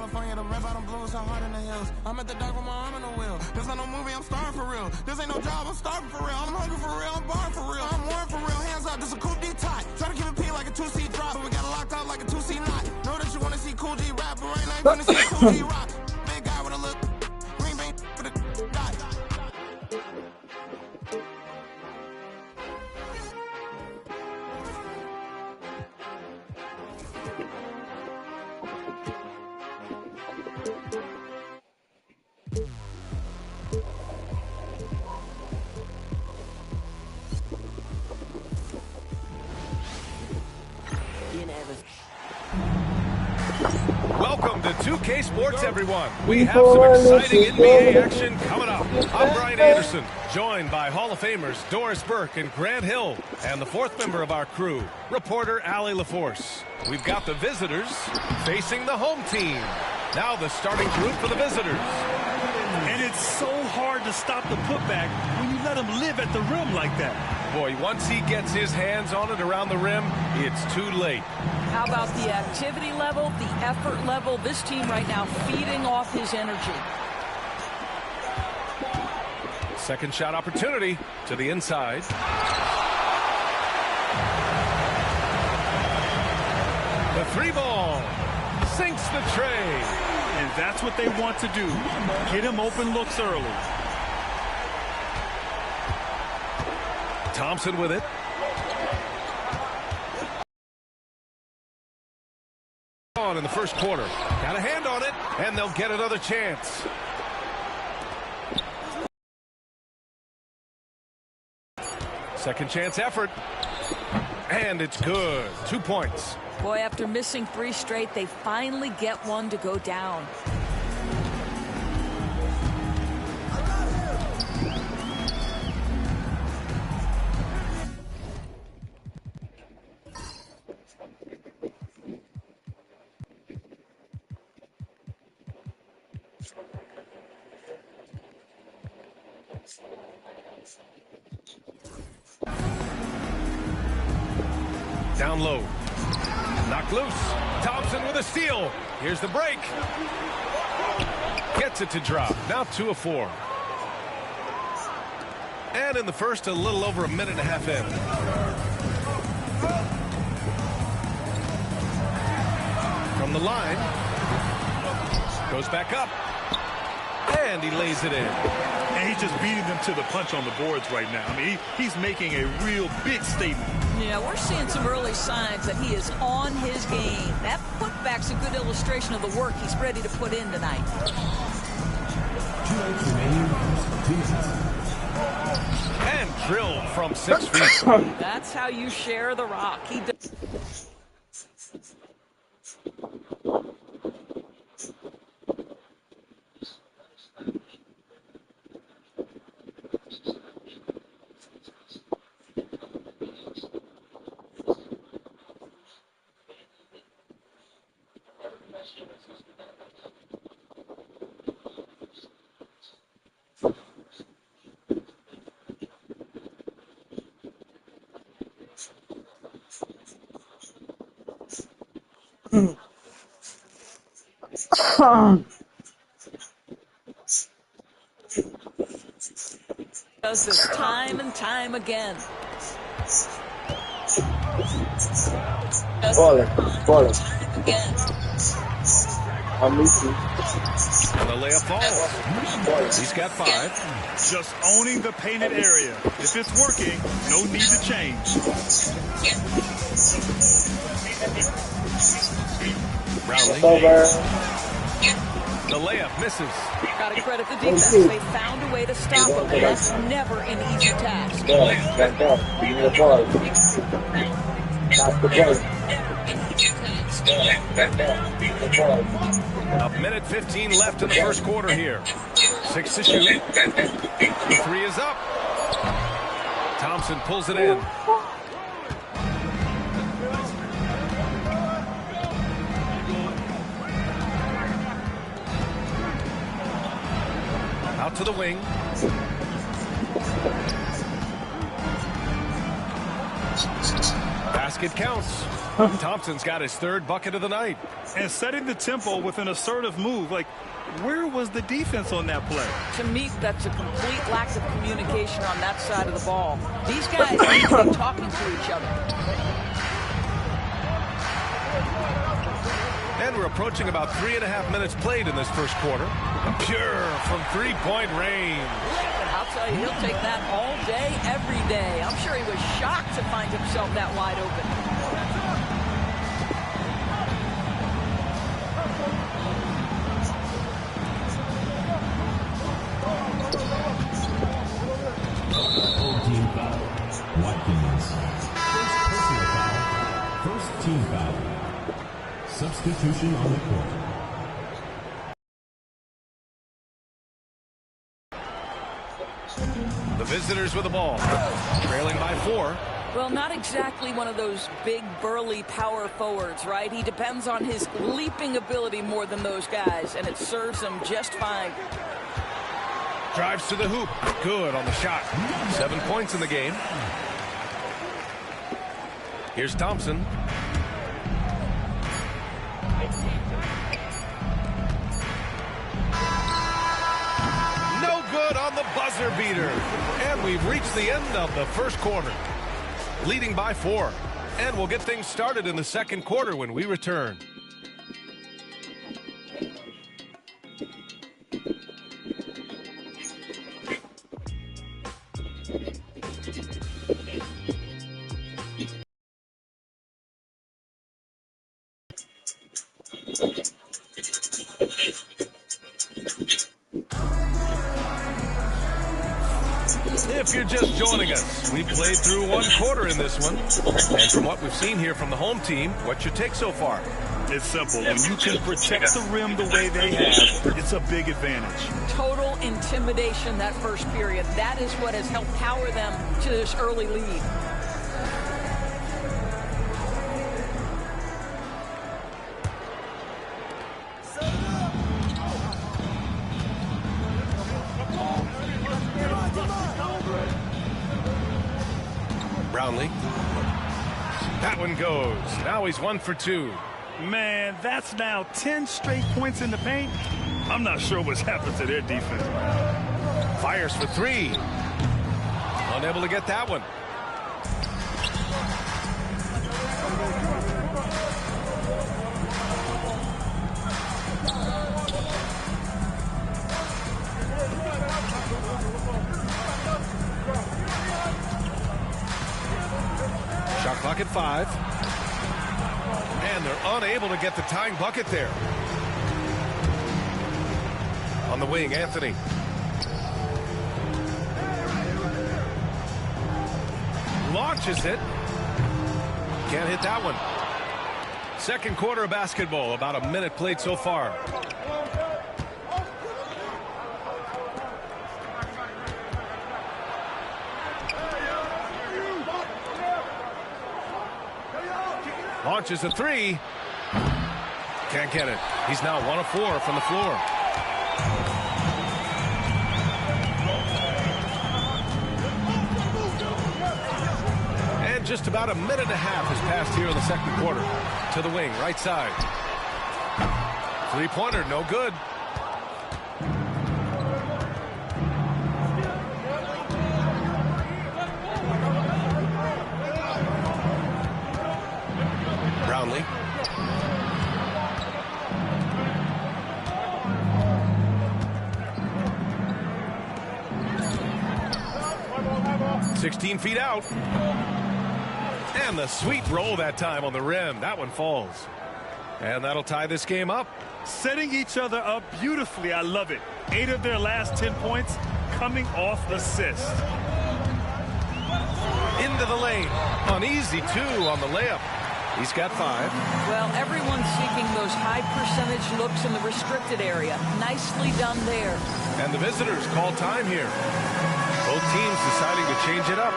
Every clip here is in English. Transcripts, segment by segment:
California, the red bottom blues, so hard in the hills. I'm at the dock with my arm in the wheel. This ain't no movie, I'm starving for real. This ain't no job, I'm starving for real. I'm hungry for real, I'm barring for real. I'm warm for real, hands up, this a cool D-tie. Try to keep it P like a 2C drop, but we got it locked out like a 2C knot. Know that you wanna see Cool G rap, but right now you wanna see Cool G rock. Big guy with a look, green bean for the dot. Welcome to 2K Sports, everyone. We have some exciting NBA action coming up. I'm Brian Anderson, joined by Hall of Famers Doris Burke and Grant Hill, and the fourth member of our crew, reporter Allie LaForce. We've got the visitors facing the home team. Now the starting group for the visitors. And it's so hard to stop the putback when you let him live at the rim like that. Boy, once he gets his hands on it around the rim, it's too late. How about the activity level, the effort level? This team right now feeding off his energy. Second shot opportunity to the inside. The three ball sinks the tray. And that's what they want to do. Get him open looks early. Thompson with it. On in the first quarter. Got a hand on it, and they'll get another chance. Second chance effort. And it's good. 2 points. Boy, after missing 3 straight, they finally get one to go down. Down low. Knocked loose. Thompson with a steal. Here's the break. Gets it to drop. Now 2 of 4. And in the first, a little over a minute and a half in. From the line. Goes back up. And he lays it in. And he's just beating them to the punch on the boards right now. I mean, he's making a real big statement. Yeah, we're seeing some early signs that he is on his game. That putback's a good illustration of the work he's ready to put in tonight. And drilled from 6 feet. That's how you share the rock. He does. Does this time and time again. Bola. I'm missing. And the layup falls. He's got 5. Just owning the painted area. If it's working, no need to change. Brownlee. The layup misses. Got to credit the defense. They found a way to stop him. That's never an easy task. A minute 15 left in the first quarter here. 6 to shoot. The 3 is up. Thompson pulls it in. Out to the wing. Basket counts. Thompson's got his third bucket of the night. And setting the tempo with an assertive move. Like, where was the defense on that play? To me, that's a complete lack of communication on that side of the ball. These guys need to be talking to each other. And we're approaching about 3.5 minutes played in this first quarter. Pure from three-point range. I'll tell you, he'll take that all day, every day. I'm sure he was shocked to find himself that wide open. Full team foul. Watkins. First personal foul. First team foul. Substitution on the court. The visitors with the ball, trailing by 4. Well, not exactly one of those big, burly power forwards, right? He depends on his leaping ability more than those guys, and it serves him just fine. Drives to the hoop. Good on the shot. 7 points in the game. Here's Thompson. No good on the buzzer beater. And we've reached the end of the first quarter. Leading by 4. And we'll get things started in the second quarter when we return. If you're just joining us, we played through 1 quarter in this one. And from what we've seen here from the home team, what's your take so far? It's simple. When you can protect the rim the way they have, it's a big advantage. Total intimidation that first period. That is what has helped power them to this early lead. Brownlee. That one goes. Now he's 1 for 2. Man, that's now 10 straight points in the paint. I'm not sure what's happened to their defense. Fires for 3. Unable to get that one. Shot clock at 5. And they're unable to get the tying bucket there. On the wing, Anthony. Launches it. Can't hit that one. Second quarter of basketball. About a minute played so far. Launches a 3. Can't get it. He's now 1 of 4 from the floor. And just about a minute and a half has passed here in the second quarter. To the wing, right side. 3-pointer, no good. Brownlee. "16 feet out. And the sweet roll that time on the rim. That one falls. And that'll tie this game up. Setting each other up beautifully. I love it. 8 of their last 10 points coming off assists. Into the lane. Uneasy, 2 on the layup. He's got 5. Well, everyone's seeking those high percentage looks in the restricted area. Nicely done there. And the visitors call time here. Both teams deciding to change it up.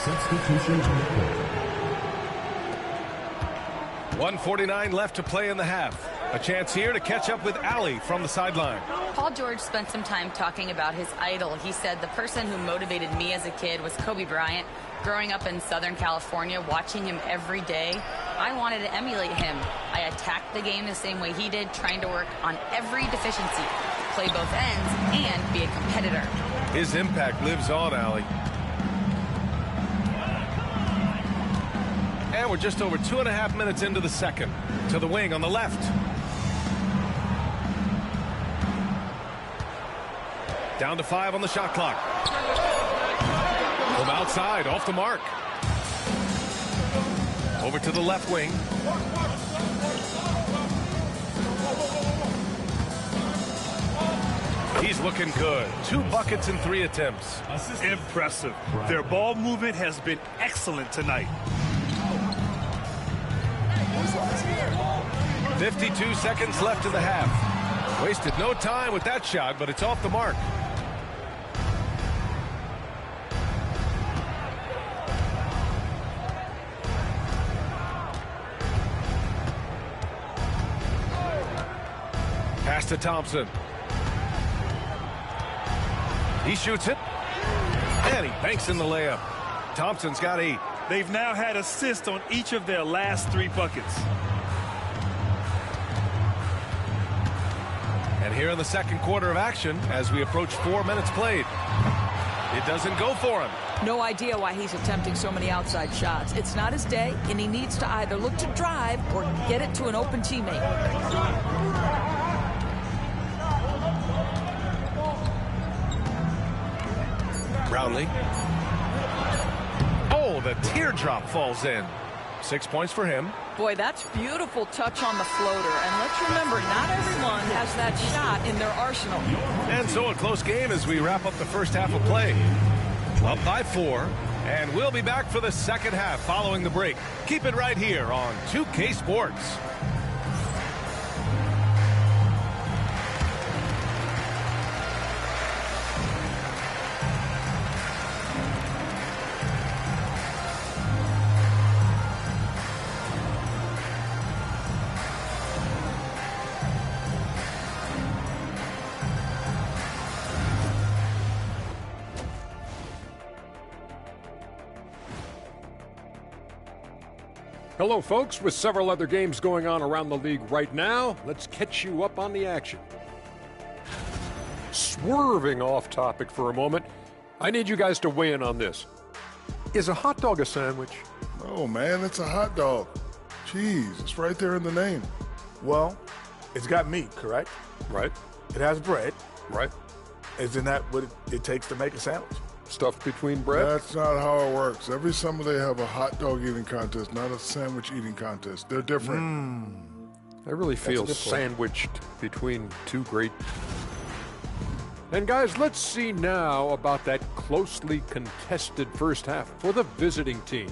Substitution on the court. 1:49 left to play in the half. A chance here to catch up with Allie from the sideline. Paul George spent some time talking about his idol. He said, the person who motivated me as a kid was Kobe Bryant. Growing up in Southern California, watching him every day, I wanted to emulate him. I attacked the game the same way he did, trying to work on every deficiency, play both ends, and be a competitor. His impact lives on, Allie. And we're just over 2.5 minutes into the second. To the wing on the left. Down to 5 on the shot clock. From outside, off the mark. Over to the left wing. He's looking good. 2 buckets in 3 attempts. Impressive. Their ball movement has been excellent tonight. 52 seconds left in the half. Wasted no time with that shot, but it's off the mark. Pass to Thompson. He shoots it. And he banks in the layup. Thompson's got 8. They've now had assists on each of their last 3 buckets. And here in the second quarter of action, as we approach 4 minutes played, it doesn't go for him. No idea why he's attempting so many outside shots. It's not his day, and he needs to either look to drive or get it to an open teammate. Brownlee. Oh, the teardrop falls in. 6 points for him. Boy, that's beautiful touch on the floater. And let's remember, not everyone has that shot in their arsenal. And so a close game as we wrap up the first half of play. Up by 4. And we'll be back for the second half following the break. Keep it right here on 2K Sports. Hello, folks. With several other games going on around the league right now, let's catch you up on the action. Swerving off topic for a moment, I need you guys to weigh in on this. Is a hot dog a sandwich? Oh, man, it's a hot dog. Cheese, it's right there in the name. Well, it's got meat, correct? Right. It has bread. Right. Isn't that what it takes to make a sandwich? Stuff between bread? That's not how it works. Every summer they have a hot dog eating contest, not a sandwich eating contest. They're different. I really feel sandwiched between two great... And guys, let's see now about that closely contested first half for the visiting team.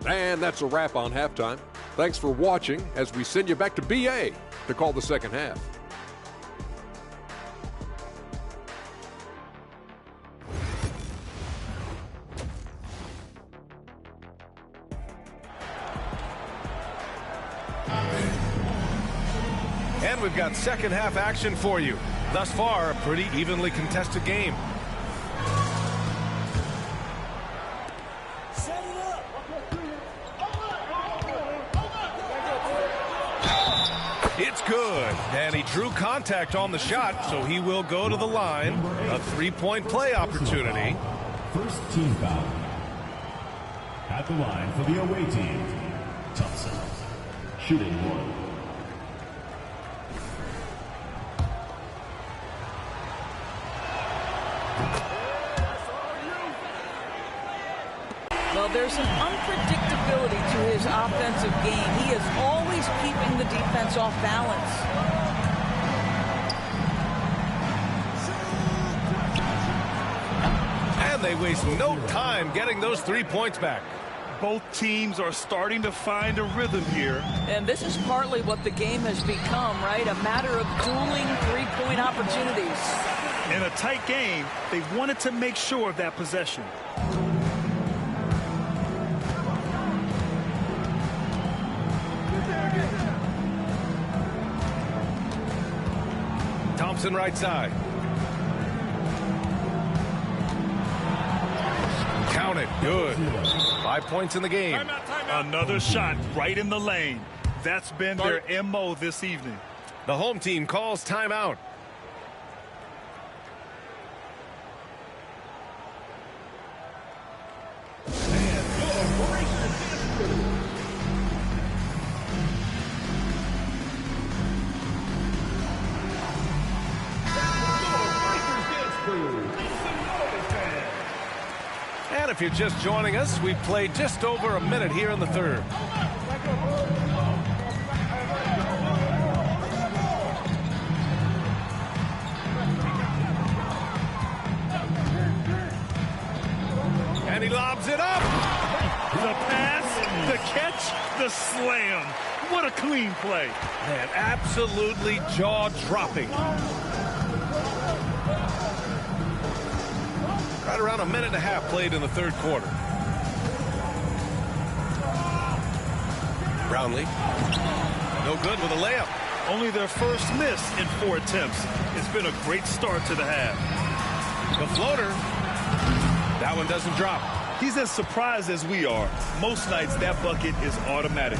And that's a wrap on halftime. Thanks for watching as we send you back to BA to call the second half. And we've got second half action for you. Thus far, a pretty evenly contested game. It's good. And he drew contact on the shot, so he will go to the line. A three-point play opportunity. First team foul. At the line for the away team, Thompson. Shooting one. Well, there's an unpredictability to his offensive game. He is always keeping the defense off balance. And they waste no time getting those 3 points back. Both teams are starting to find a rhythm here. And this is partly what the game has become, right? A matter of dueling three-point opportunities. In a tight game, they wanted to make sure of that possession. Thompson right side. Count it. Good. 5 points in the game. Another shot right in the lane. That's been their MO this evening. The home team calls timeout. And if you're just joining us, we've played just over a minute here in the third. And he lobs it up. The pass, the catch, the slam. What a clean play. Man, absolutely jaw-dropping. Right around a minute and a half played in the third quarter. Brownlee. No good with a layup. Only their first miss in 4 attempts. It's been a great start to the half. The floater. That one doesn't drop. He's as surprised as we are. Most nights that bucket is automatic.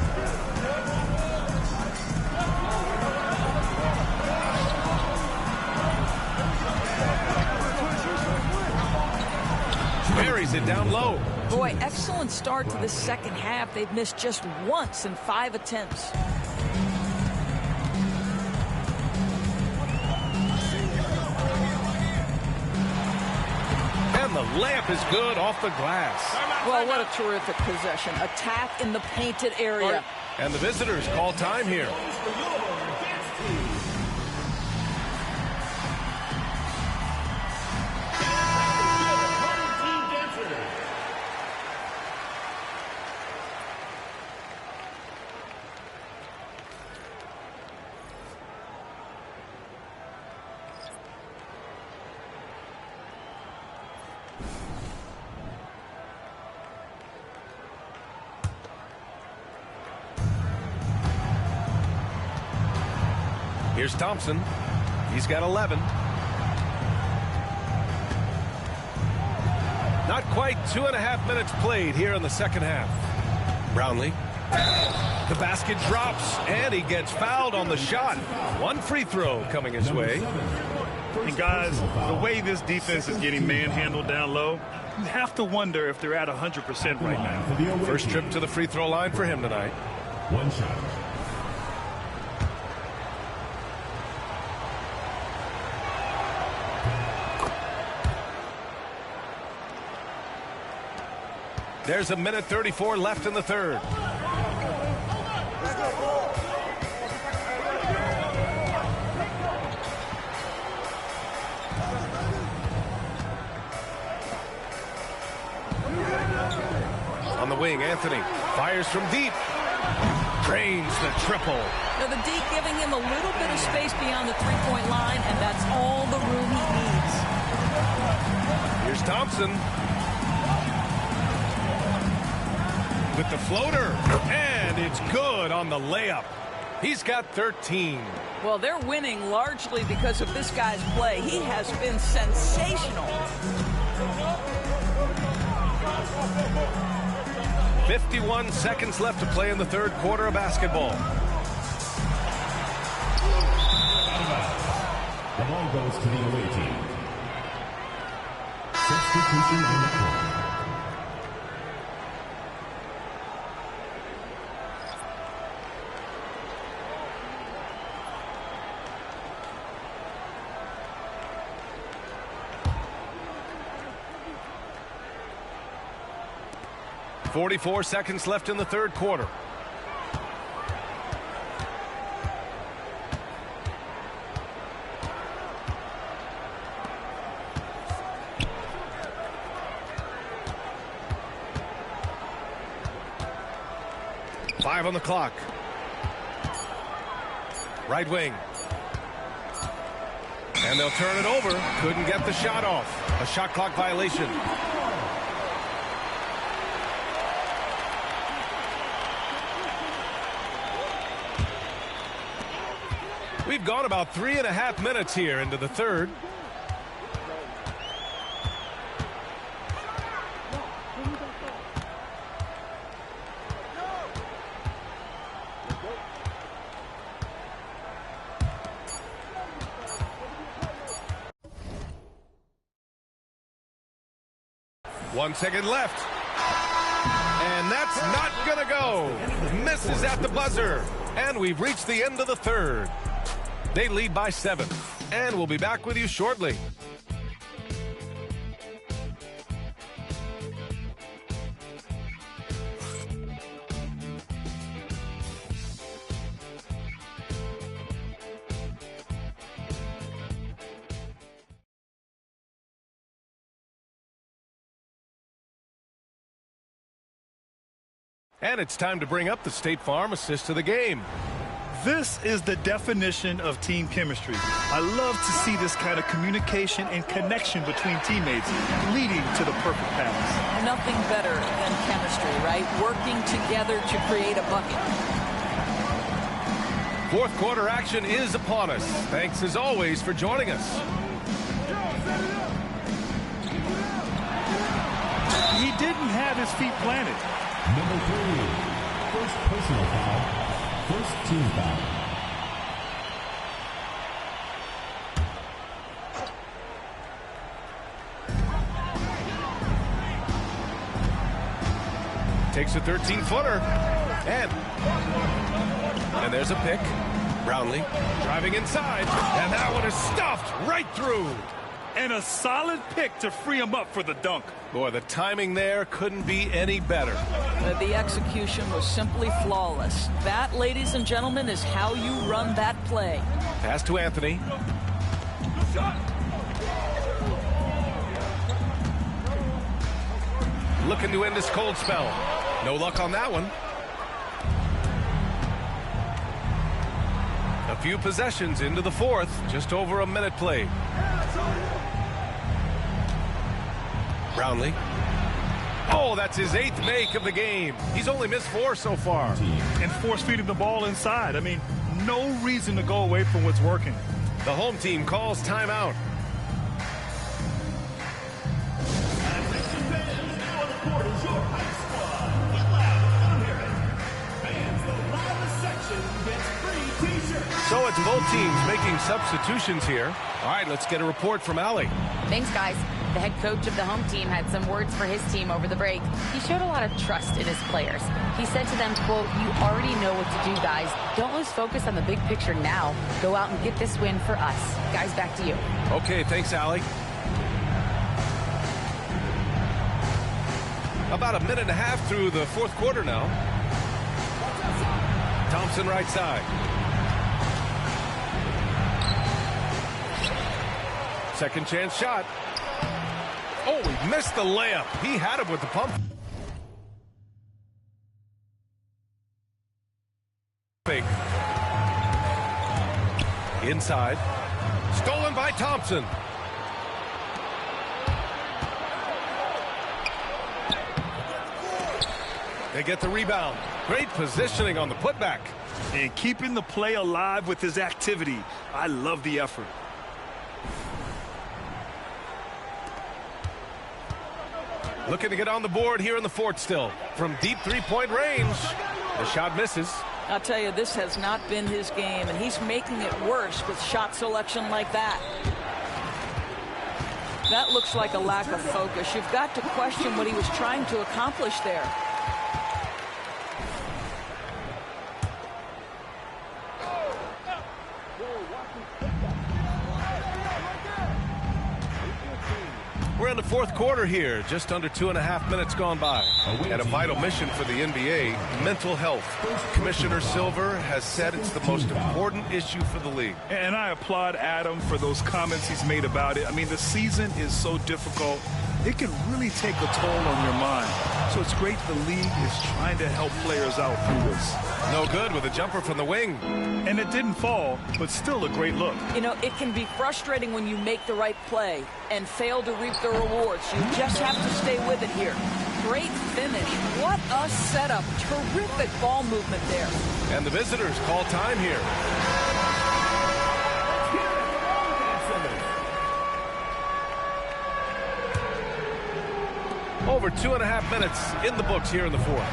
Buries it down low. Boy, excellent start to the second half. They've missed just once in 5 attempts. And the layup is good off the glass. Well, what a terrific possession. Attack in the painted area. And the visitors call time here. Here's Thompson. He's got 11. Not quite 2.5 minutes played here in the second half. Brownlee. The basket drops, and he gets fouled on the shot. One free throw coming his way. And guys, the way this defense is getting manhandled down low, you have to wonder if they're at 100% right now. First trip to the free throw line for him tonight. One shot. There's a minute 34 left in the third. On the wing, Anthony fires from deep. Drains the triple. Now the D giving him a little bit of space beyond the three-point line, and that's all the room he needs. Here's Thompson. With the floater, and it's good on the layup. He's got 13. Well, they're winning largely because of this guy's play. He has been sensational. 51 seconds left to play in the third quarter of basketball. The ball goes to the away team. Substitution on the court. .44 seconds left in the third quarter. Five on the clock. Right wing. And they'll turn it over. Couldn't get the shot off. A shot clock violation. We've gone about 3.5 minutes here into the third. One second left. And that's not going to go. Misses at the buzzer. And we've reached the end of the third. They lead by 7. And we'll be back with you shortly. And it's time to bring up the State Farm assist of the game. This is the definition of team chemistry. I love to see this kind of communication and connection between teammates leading to the perfect pass. Nothing better than chemistry, right? Working together to create a bucket. Fourth quarter action is upon us. Thanks as always for joining us. He didn't have his feet planted. Number 3, first personal foul, first team foul. Takes a 13-footer. And there's a pick. Brownlee driving inside. And that one is stuffed right through. And a solid pick to free him up for the dunk. Boy, the timing there couldn't be any better. The execution was simply flawless. That, ladies and gentlemen, is how you run that play. Pass to Anthony. Looking to end this cold spell. No luck on that one. A few possessions into the fourth. Just over a minute played. Brownlee. Oh, that's his 8th make of the game. He's only missed 4 so far. And force feeding the ball inside. I mean, no reason to go away from what's working. The home team calls timeout. So it's both teams making substitutions here. All right, let's get a report from Allie. Thanks, guys. The head coach of the home team had some words for his team over the break. He showed a lot of trust in his players. He said to them, quote, "You already know what to do, guys. Don't lose focus on the big picture now. Go out and get this win for us." Guys, back to you. Okay, thanks, Allie. About a minute and a half through the fourth quarter now. Thompson right side. Second chance shot. Oh, he missed the layup. He had him with the pump. Fake. Inside. Stolen by Thompson. They get the rebound. Great positioning on the putback. And keeping the play alive with his activity. I love the effort. Looking to get on the board here in the fourth still. From deep three-point range. The shot misses. I'll tell you, this has not been his game, and he's making it worse with shot selection like that. That looks like a lack of focus. You've got to question what he was trying to accomplish there. We're in the fourth quarter here, just under 2.5 minutes gone by. And a vital mission for the NBA, mental health. Commissioner Silver has said it's the most important issue for the league. And I applaud Adam for those comments he's made about it. I mean, the season is so difficult. It can really take a toll on your mind. So it's great the league is trying to help players out through this. No good with a jumper from the wing. And it didn't fall, but still a great look. You know, it can be frustrating when you make the right play and fail to reap the rewards. You just have to stay with it here. Great finish. What a setup. Terrific ball movement there. And the visitors call time here. Over 2.5 minutes in the books here in the fourth.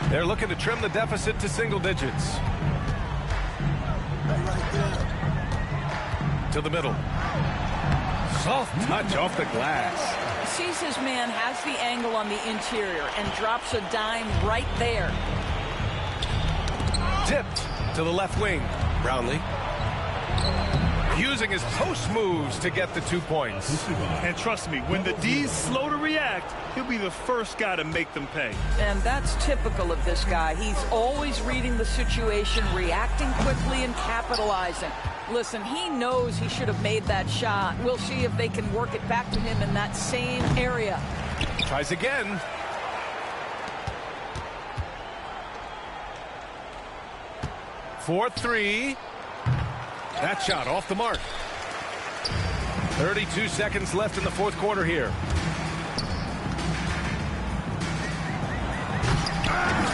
They're looking to trim the deficit to single digits. To the middle. Soft touch off the glass. Sees his man has the angle on the interior and drops a dime right there. Tipped to the left wing. Brownlee using his post moves to get the 2 points. And trust me, when the D's slow to react, he'll be the first guy to make them pay. And that's typical of this guy. He's always reading the situation, reacting quickly and capitalizing. Listen, he knows he should have made that shot. We'll see if they can work it back to him in that same area. Tries again. For 3. That shot off the mark. 32 seconds left in the fourth quarter here.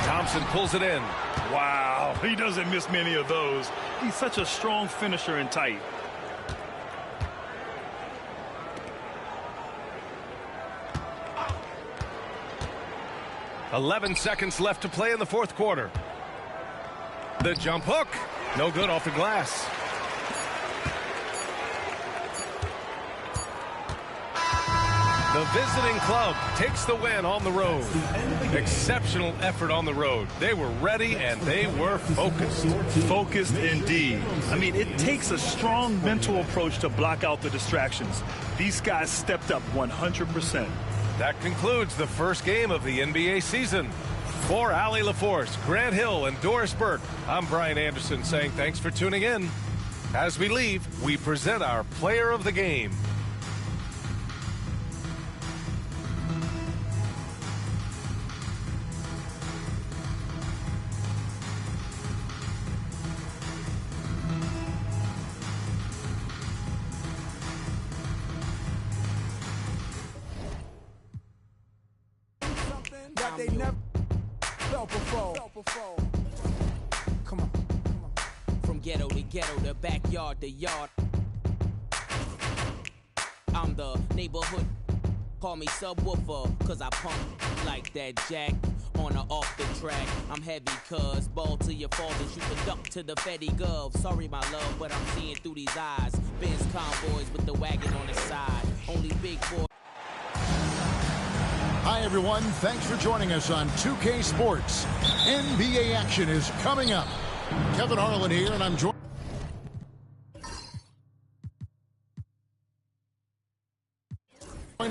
Thompson pulls it in. Wow, he doesn't miss many of those. He's such a strong finisher and tight. .11 seconds left to play in the fourth quarter. The jump hook. No good off the glass. The visiting club takes the win on the road. Exceptional effort on the road. They were ready and they were focused. Focused indeed. I mean, it takes a strong mental approach to block out the distractions. These guys stepped up 100%. That concludes the first game of the NBA season. For Allie LaForce, Grant Hill, and Doris Burke, I'm Brian Anderson saying thanks for tuning in. As we leave, we present our player of the game. That they never felt before. Come on. From ghetto to ghetto, the backyard to yard. I'm the neighborhood. Call me subwoofer, cause I pump like that jack on or off the track. I'm heavy, cuz ball to your fault and shoot the duck to the Fetty Gov. Sorry, my love, but I'm seeing through these eyes. Benz convoys with the wagon on the side. Only big boy. Hi, everyone. Thanks for joining us on 2K Sports. NBA action is coming up. Kevin Harlan here, and I'm joined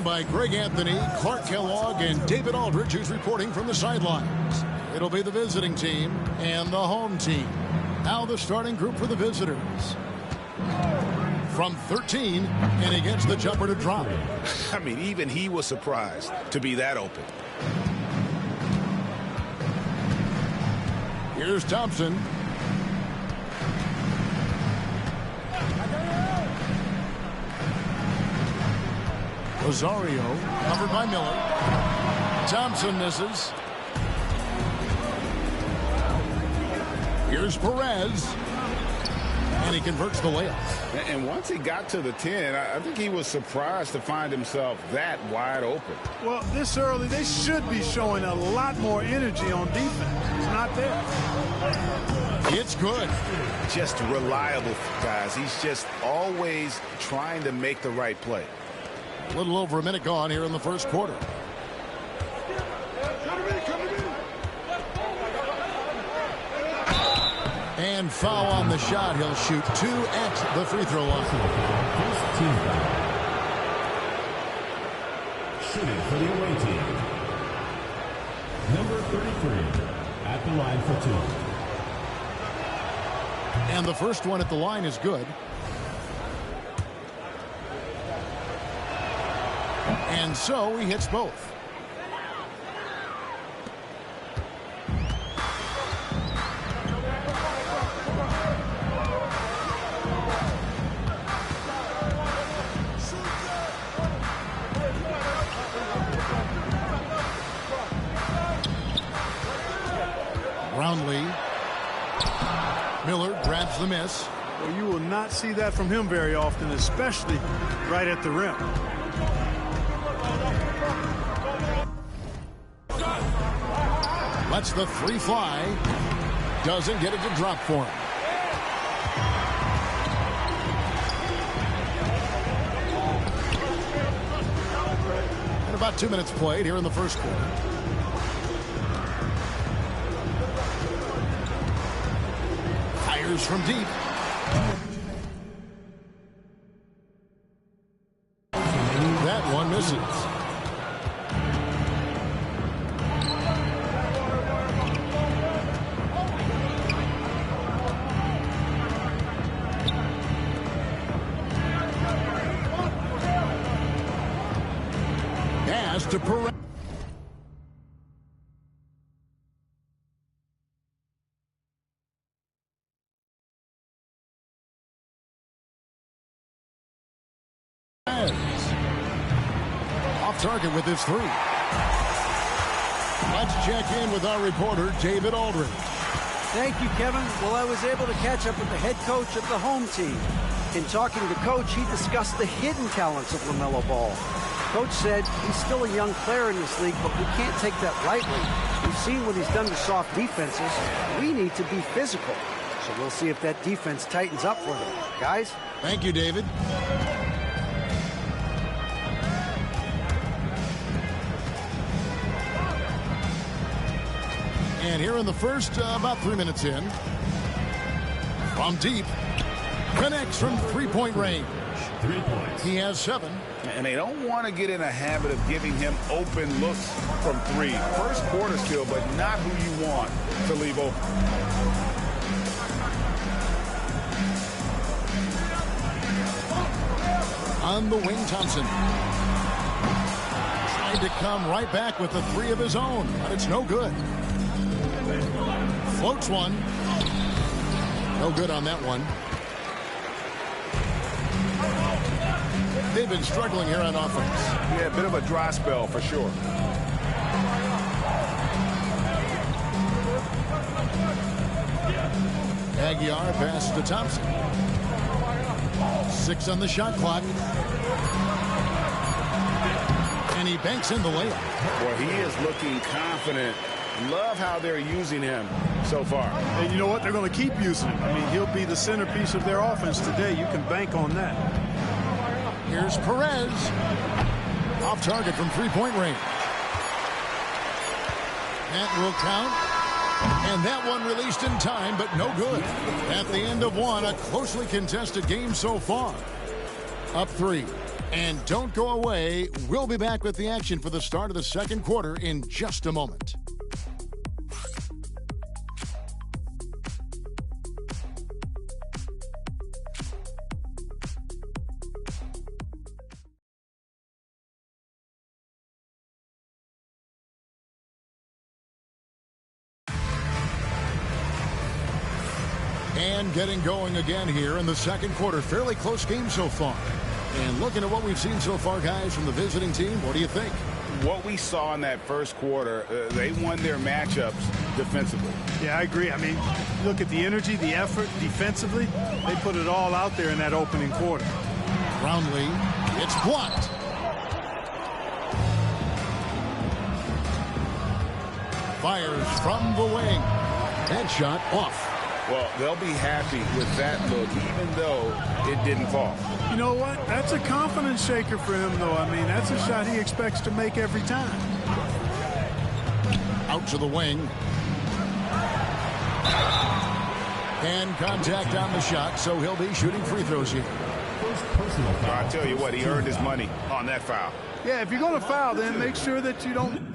by Greg Anthony, Clark Kellogg, and David Aldridge, who's reporting from the sidelines. It'll be the visiting team and the home team. Now the starting group for the visitors. From 13, and he gets the jumper to drop. I mean, even he was surprised to be that open. Here's Thompson. Rosario, covered by Miller. Thompson misses. Here's Perez. And he converts the layup. And once he got to the 10, I think he was surprised to find himself that wide open. Well, this early, they should be showing a lot more energy on defense. It's not there. It's good. Just reliable, guys. He's just always trying to make the right play. A little over a minute gone here in the first quarter. And foul on the shot. He'll shoot 2 at the free throw line. First team foul. Shooting for the away team. Number 33 at the line for 2. And the first one at the line is good. And so he hits both. Brownlee. Miller grabs the miss. Well, you will not see that from him very often, especially right at the rim. Lets the three fly. Doesn't get it to drop for him. And about 2 minutes played here in the first quarter. Fires from deep. That one misses. To Perez. Off target with his three. Let's check in with our reporter, David Aldridge. Thank you, Kevin. Well, I was able to catch up with the head coach of the home team. In talking to Coach, he discussed the hidden talents of LaMelo Ball. Coach said he's still a young player in this league, but we can't take that lightly. We've seen what he's done to soft defenses. We need to be physical. So we'll see if that defense tightens up for them. Guys? Thank you, David. And here in the first, about 3 minutes in. From deep. Connects from three-point range. 3 points. He has 7. And they don't want to get in a habit of giving him open looks from 3. First quarter still, but not who you want to leave open. On the wing, Thompson. Trying to come right back with the 3 of his own, but it's no good. Floats one. No good on that one. They've been struggling here on offense. Yeah, a bit of a dry spell for sure. Aguiar passes to Thompson. 6 on the shot clock. And he banks in the layup. Well, he is looking confident. Love how they're using him so far. And you know what? They're going to keep using him. I mean, he'll be the centerpiece of their offense today. You can bank on that. Here's Perez. Off target from three-point range. That will count. And that one released in time, but no good. At the end of one, a closely contested game so far. Up 3. And don't go away. We'll be back with the action for the start of the second quarter in just a moment. And getting going again here in the second quarter. Fairly close game so far. And looking at what we've seen so far, guys, from the visiting team, what do you think? What we saw in that first quarter, they won their matchups defensively. Yeah, I agree. I mean, look at the energy, the effort defensively. They put it all out there in that opening quarter. Brownlee, it's blocked. Fires from the wing. That shot off. Well, they'll be happy with that look, even though it didn't fall. You know what? That's a confidence shaker for him, though. I mean, that's a shot he expects to make every time. Out to the wing. And contact on the shot, so he'll be shooting free throws here. I tell you what, he earned his money on that foul. Yeah, if you're going to foul, then make sure that you don't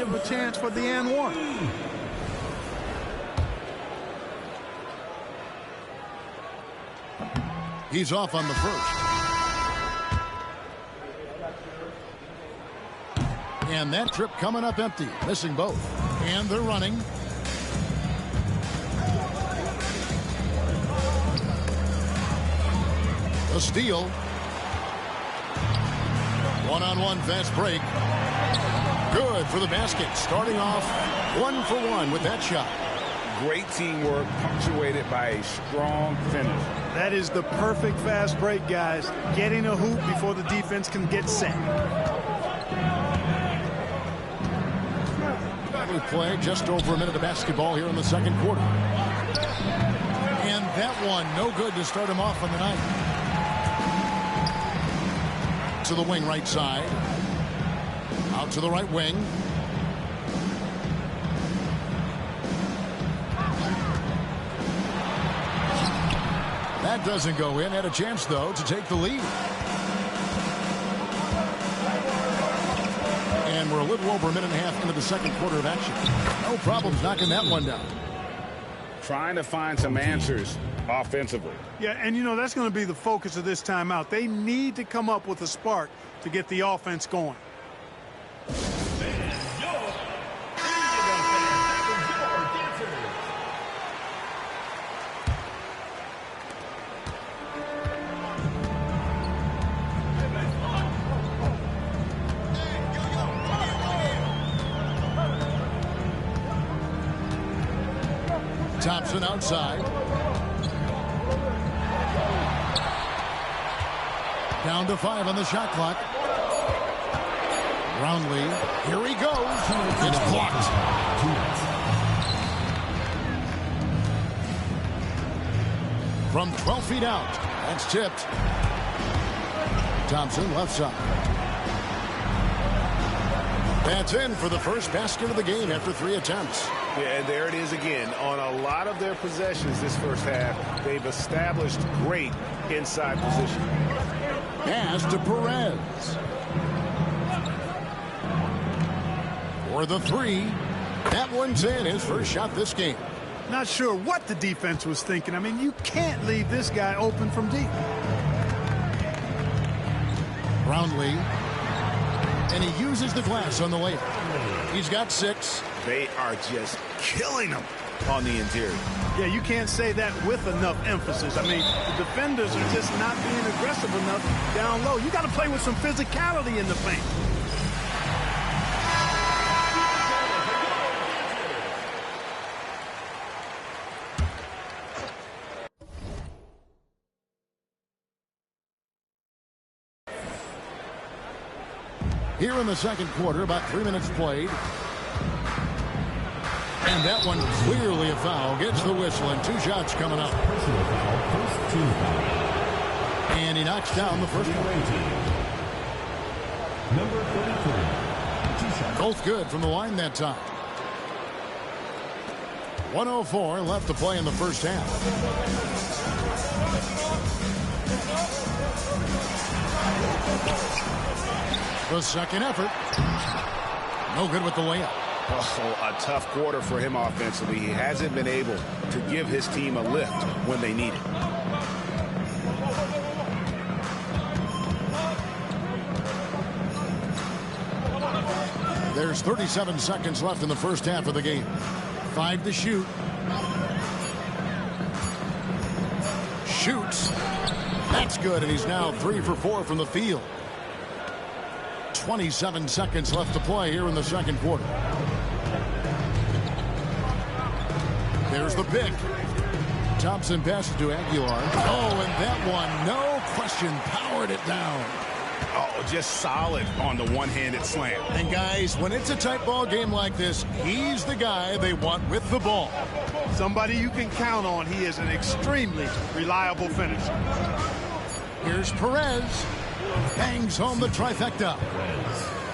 give a chance for the and one. He's off on the first. And that trip coming up empty, missing both. And they're running. A steal. One-on-one fast break. Good for the basket. Starting off 1 for 1 with that shot. Great teamwork punctuated by a strong finish. That is the perfect fast break, guys. Getting a hoop before the defense can get set. We play just over a minute of basketball here in the second quarter. And that one, no good to start him off on the night. To the wing right side. Out to the right wing. That doesn't go in. Had a chance, though, to take the lead. And we're a little over a minute and a half into the second quarter of action. No problems knocking that one down. Trying to find some answers offensively. Yeah, and you know, that's going to be the focus of this timeout. They need to come up with a spark to get the offense going. Thompson outside. Down to 5 on the shot clock. Brownlee, here he goes. It's blocked. From 12 feet out, that's tipped. Thompson left side. That's in for the first basket of the game after 3 attempts. Yeah, and there it is again. On a lot of their possessions this first half, they've established great inside position. Pass to Perez. For the 3. That one's in, his first shot this game. Not sure what the defense was thinking. I mean, you can't leave this guy open from deep. Brownlee. And he uses the glass on the layup. He's got 6. They are just killing him on the interior. Yeah, you can't say that with enough emphasis. I mean, the defenders are just not being aggressive enough down low. You got to play with some physicality in the paint. Here in the second quarter, about 3 minutes played. And that one clearly a foul. Gets the whistle, and 2 shots coming up. And he knocks down the first one. Number 33. Both good from the line that time. 1:04 left to play in the first half. The second effort. No good with the layup. Oh, a tough quarter for him offensively. He hasn't been able to give his team a lift when they need it. There's 37 seconds left in the first half of the game. 5 to shoot. Shoots. That's good, and he's now 3 for 4 from the field. 27 seconds left to play here in the second quarter. There's the pick. Thompson passes to Aguilar. Oh, and that one, no question, powered it down. Oh, just solid on the one-handed slam. And guys, when it's a tight ball game like this, he's the guy they want with the ball. Somebody you can count on. He is an extremely reliable finisher. Here's Perez. Bangs home the trifecta.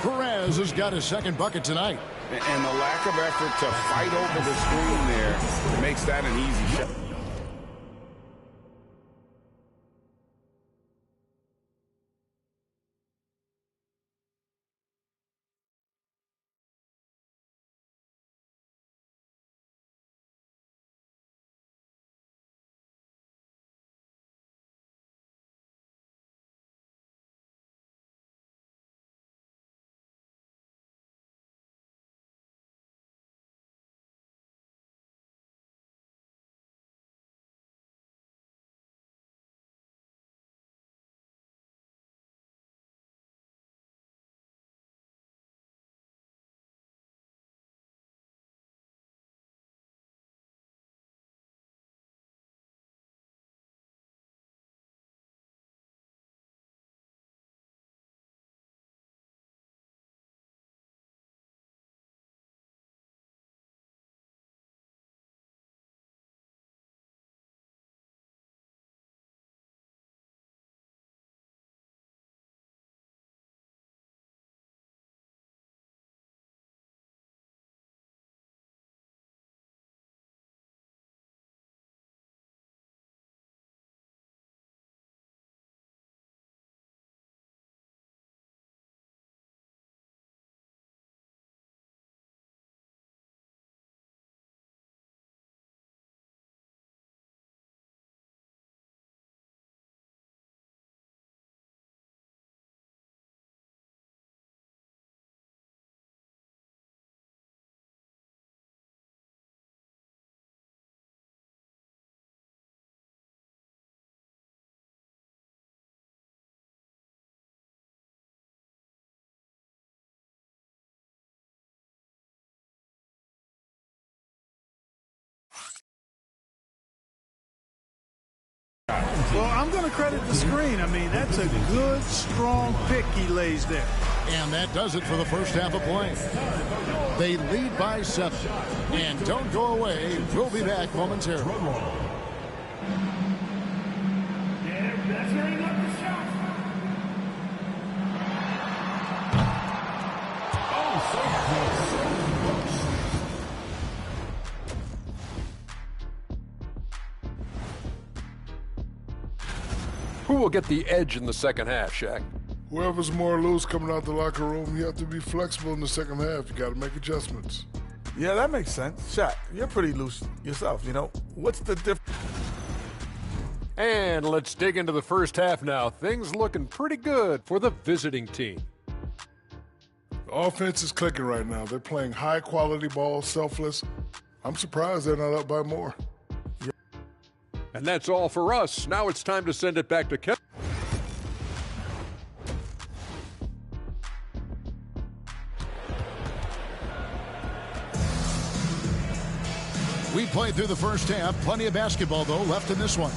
Perez has got his second bucket tonight. And the lack of effort to fight over the screen there makes that an easy shot. Well, I'm going to credit the screen. I mean, that's a good, strong pick he lays there. And that does it for the first half of play. They lead by 7. And don't go away. We'll be back momentarily. Who will get the edge in the second half, Shaq? Whoever's more loose coming out the locker room, you have to be flexible in the second half. You got to make adjustments. Yeah, that makes sense. Shaq, you're pretty loose yourself, you know. What's the difference? And let's dig into the first half now. Things looking pretty good for the visiting team. The offense is clicking right now. They're playing high-quality ball, selfless. I'm surprised they're not up by more. And that's all for us. Now it's time to send it back to Kevin. We played through the first half. Plenty of basketball, though, left in this one.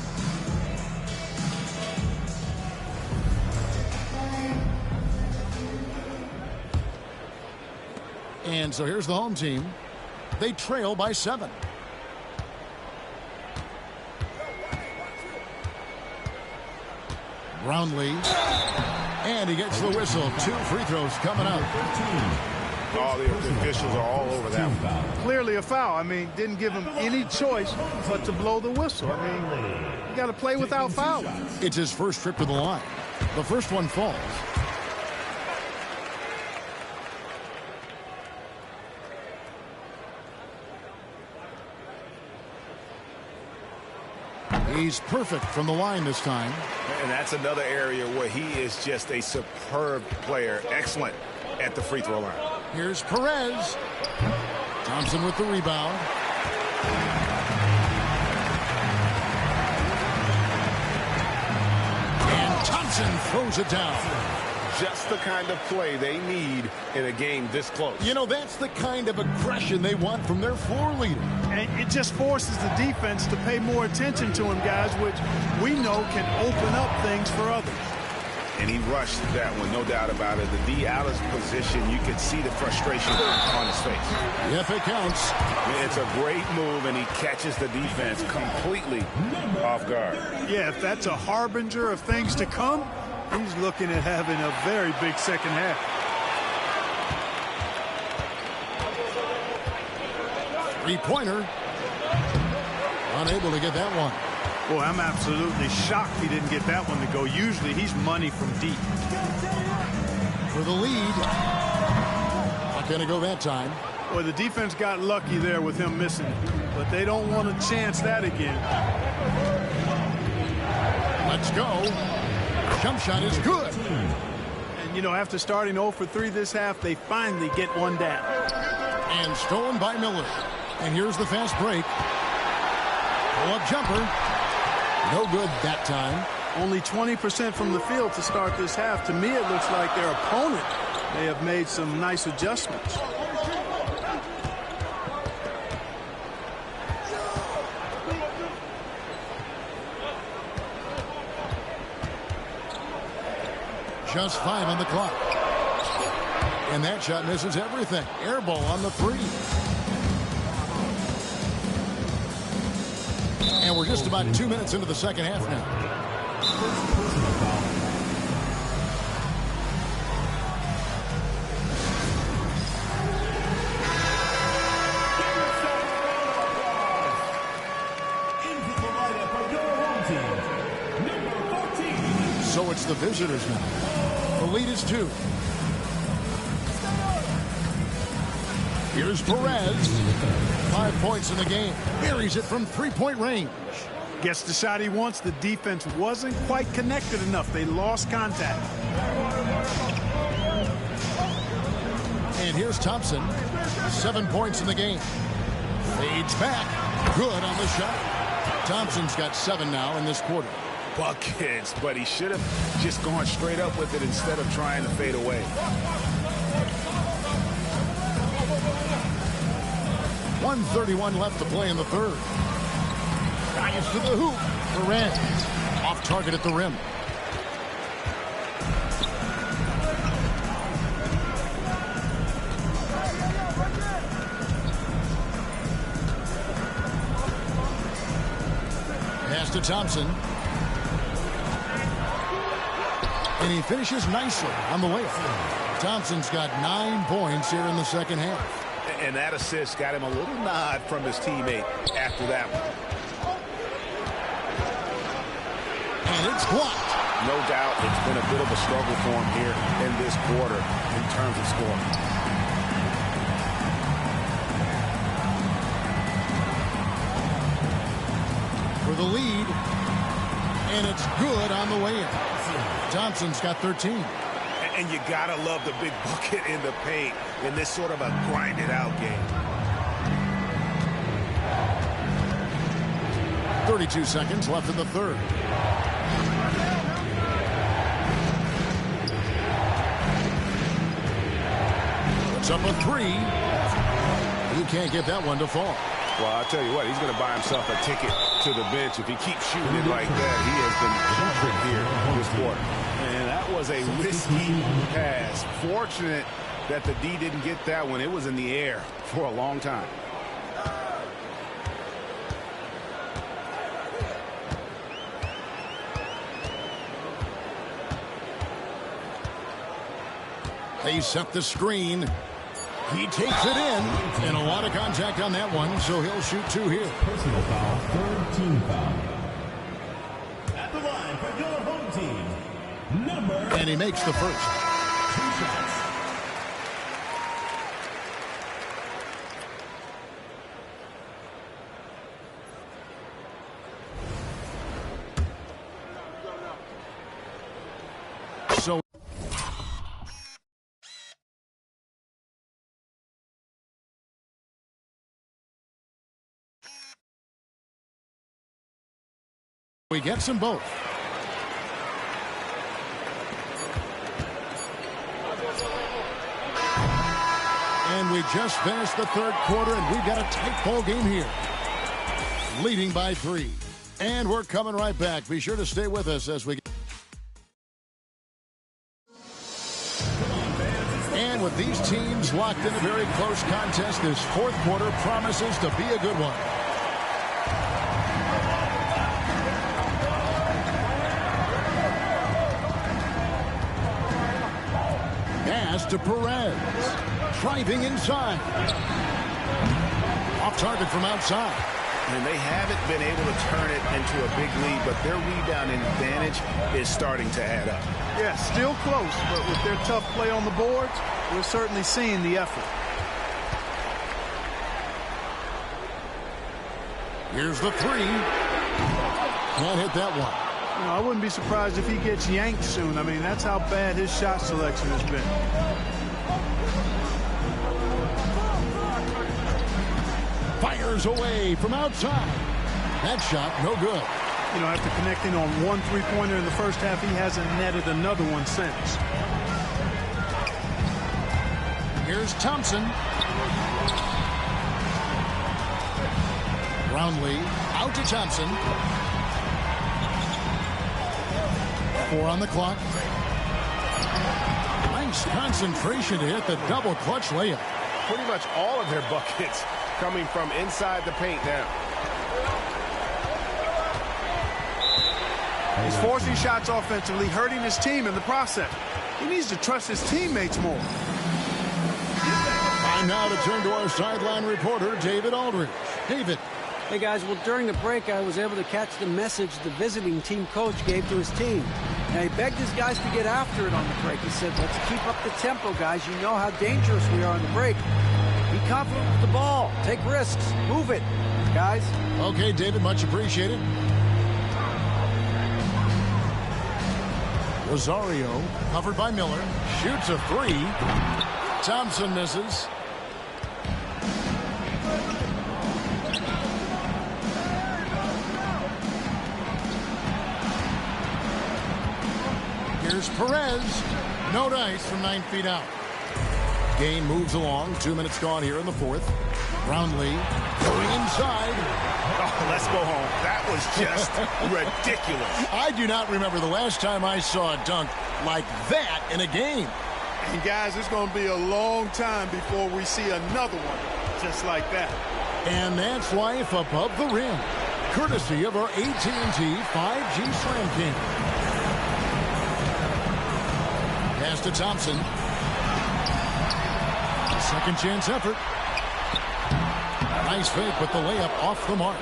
And so here's the home team. They trail by 7. Brownlee. And he gets the whistle. 2 free throws coming up. All the officials are all over that. Clearly a foul. I mean, didn't give him any choice but to blow the whistle. I mean, you got to play without fouling. It's his first trip to the line. The first one falls. He's perfect from the line this time. And that's another area where he is just a superb player. Excellent at the free throw line. Here's Perez. Thompson with the rebound. And Thompson throws it down. Just the kind of play they need in a game this close. You know, that's the kind of aggression they want from their floor leader. And it just forces the defense to pay more attention to him, guys, which we know can open up things for others. And he rushed that one, no doubt about it. The D out of position, you could see the frustration on his face. Yep, it counts. It's a great move, and he catches the defense completely off guard. Yeah, if that's a harbinger of things to come, he's looking at having a very big second half. Three-pointer. Unable to get that one. Boy, I'm absolutely shocked he didn't get that one to go. Usually he's money from deep. For the lead. Not going to go that time. Well, the defense got lucky there with him missing it, but they don't want to chance that again. Let's go. Jump shot is good. And, you know, after starting 0 for 3 this half, they finally get one down. And stolen by Miller. And here's the fast break. Pull-up jumper. No good that time. Only 20% from the field to start this half. To me, it looks like their opponent may have made some nice adjustments. Just 5 on the clock. And that shot misses everything. Air ball on the 3. And we're just about 2 minutes into the second half now. So it's the visitors now. The lead is 2. Here's Perez. 5 points in the game. Buries it from 3-point range. Gets the shot he wants. The defense wasn't quite connected enough. They lost contact. And here's Thompson. 7 points in the game. Fades back. Good on the shot. Thompson's got 7 now in this quarter. Buckets, but he should have just gone straight up with it instead of trying to fade away. 1:31 left to play in the third. Drives to the hoop. Perez. Off soft target at the rim. Pass to Thompson. And he finishes nicely on the way up. Thompson's got 9 points here in the second half. And that assist got him a little nod from his teammate after that one. And it's blocked. No doubt it's been a bit of a struggle for him here in this quarter in terms of scoring. For the lead. And it's good on the way in. Thompson's got 13. And you gotta love the big bucket in the paint in this sort of a grinded out game. 32 seconds left in the third. It's up a 3. You can't get that one to fall. Well, I'll tell you what, he's going to buy himself a ticket to the bench if he keeps shooting it like that. He has been putrid here this quarter. And that was a risky pass. Fortunate that the D didn't get that one. It was in the air for a long time. They set the screen. He takes it in, and a lot of contact on that one, so he'll shoot 2 here. Personal foul, third team foul. At the line for your home team, number... And he makes the first. 2 shots. So... we get them both. And we just finished the third quarter, and we've got a tight ball game here. Leading by 3. And we're coming right back. Be sure to stay with us as we... And with these teams locked in a very close contest, this fourth quarter promises to be a good one. Pass to Perez. Driving inside. Off target from outside. And they haven't been able to turn it into a big lead, but their rebounding advantage is starting to add up. Yeah, still close, but with their tough play on the boards, we're certainly seeing the effort. Here's the 3. Can't hit that one. You know, I wouldn't be surprised if he gets yanked soon. I mean, that's how bad his shot selection has been. Fires away from outside. That shot, no good. You know, after connecting on 1 3-pointer in the first half, he hasn't netted another one since. Here's Thompson. Brownlee out to Thompson. 4 on the clock. Nice concentration to hit the double clutch layup. Pretty much all of their buckets coming from inside the paint now. He's forcing shots offensively, hurting his team in the process. He needs to trust his teammates more. Time now to turn to our sideline reporter, David Aldridge. David. Hey, guys, well, during the break, I was able to catch the message the visiting team coach gave to his team. Now, he begged his guys to get after it on the break. He said, let's keep up the tempo, guys. You know how dangerous we are on the break. Be confident with the ball. Take risks. Move it, guys. Okay, David, much appreciated. Rosario, covered by Miller, shoots a 3. Thompson misses. Here's Perez. No dice from 9 feet out. Game moves along. 2 minutes gone here in the fourth. Brownlee going inside. Oh, let's go home. That was just ridiculous. I do not remember the last time I saw a dunk like that in a game. And guys, it's going to be a long time before we see another one just like that. And that's life above the rim, courtesy of our AT&T 5G Slam King. Pass to Thompson. Second chance effort. Nice fake, but the layup off the mark.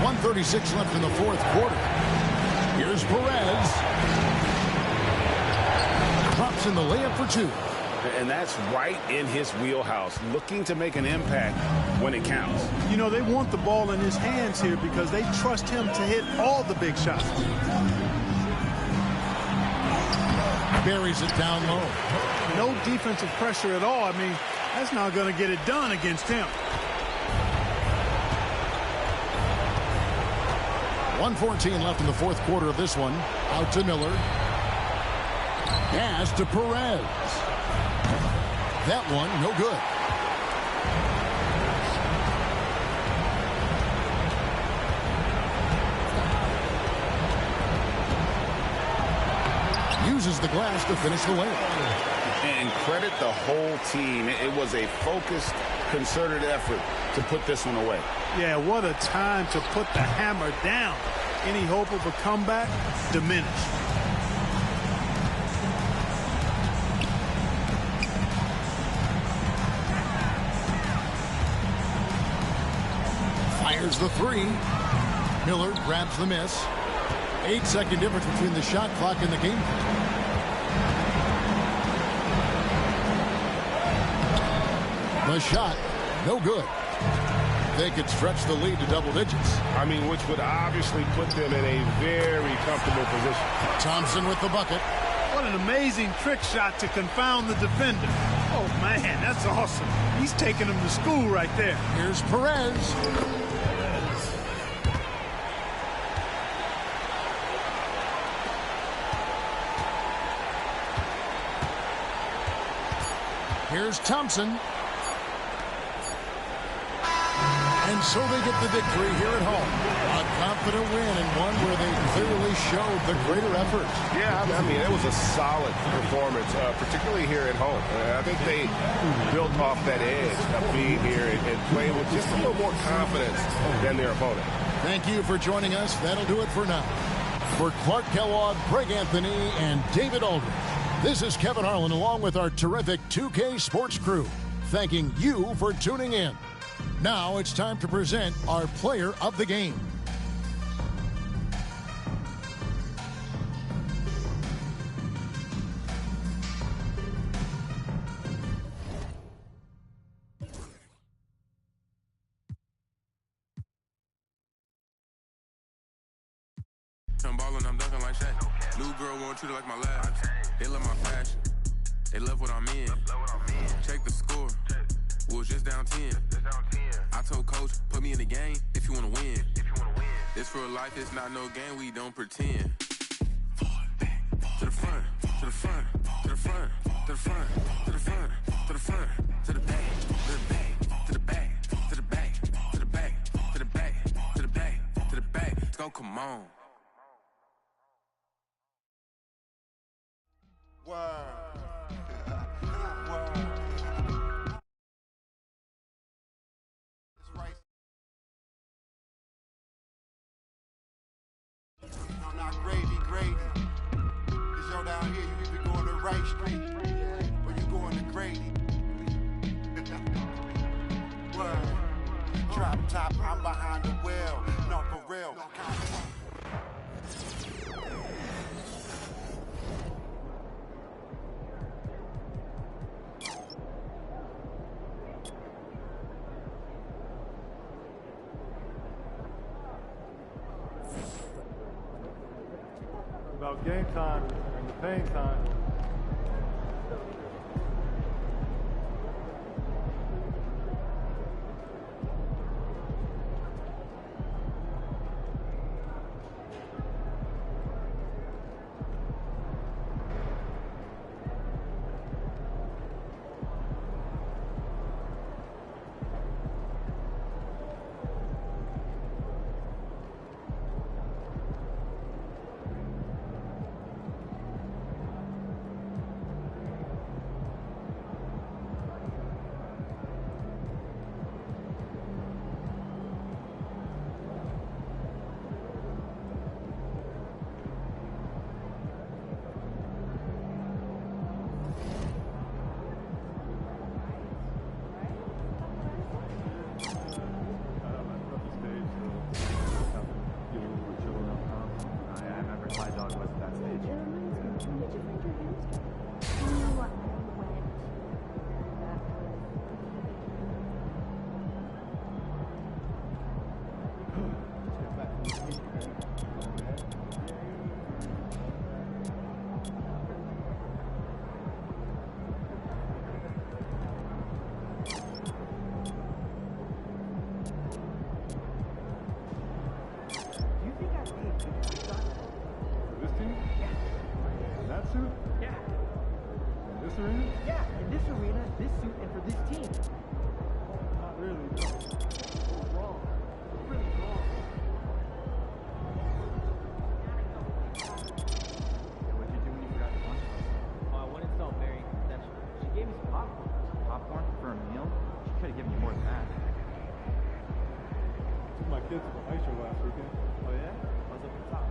1:36 left in the fourth quarter. Here's Perez. Drops in the layup for two. And that's right in his wheelhouse, looking to make an impact when it counts. You know, they want the ball in his hands here because they trust him to hit all the big shots. Buries it down low. No defensive pressure at all. I mean, that's not going to get it done against him. 1:14 left in the fourth quarter of this one. Out to Miller. Pass to Perez. That one, no good. Uses the glass to finish the layup. And credit the whole team. It was a focused, concerted effort to put this one away. Yeah, what a time to put the hammer down. Any hope of a comeback diminished. Fires the three. Miller grabs the miss. 8-second difference between the shot clock and the game. The shot, no good. They could stretch the lead to double digits. I mean, which would obviously put them in a very comfortable position. Thompson with the bucket. What an amazing trick shot to confound the defender. Oh, man, that's awesome. He's taking him to school right there. Here's Perez. Here's Thompson. And so they get the victory here at home. A confident win and one where they clearly showed the greater effort. Yeah, I mean, it was a solid performance, particularly here at home. I think they built off that edge of being here and playing with just a little more confidence than their opponent. Thank you for joining us. That'll do it for now. For Clark Kellogg, Greg Anthony, and David Aldridge, this is Kevin Harlan along with our terrific 2K Sports crew, thanking you for tuning in. Now it's time to present our player of the game. I'm ballin', I'm dunking like Shaq. New girl won't treat her like my last. They love my fashion. They love what I'm in. Check the score. We was just down 10. I told coach, put me in the game if you wanna win. This real life, it's not no game, we don't pretend. To the front, to the front, to the front, to the front, to the front, to the front, to the back, to the back, to the back, to the back, to the back, to the back, to the back, to the back. Let's go, come on. Grady. Cause yo down here, you either going to Wright Street or you going to Grady. Word. Drop top, I'm behind the wheel. No, for real. About game time and the pain time. this arena? Yeah, in this arena, this suit, and for this team. Not really. What's wrong? What's really wrong? What'd you do when you forgot to lunch? Oh, I wouldn't tell Mary that she gave me some popcorn. Popcorn for a meal? She could have given me more than that. Took my kids to the ice show last weekend. Oh yeah? What's up at the top?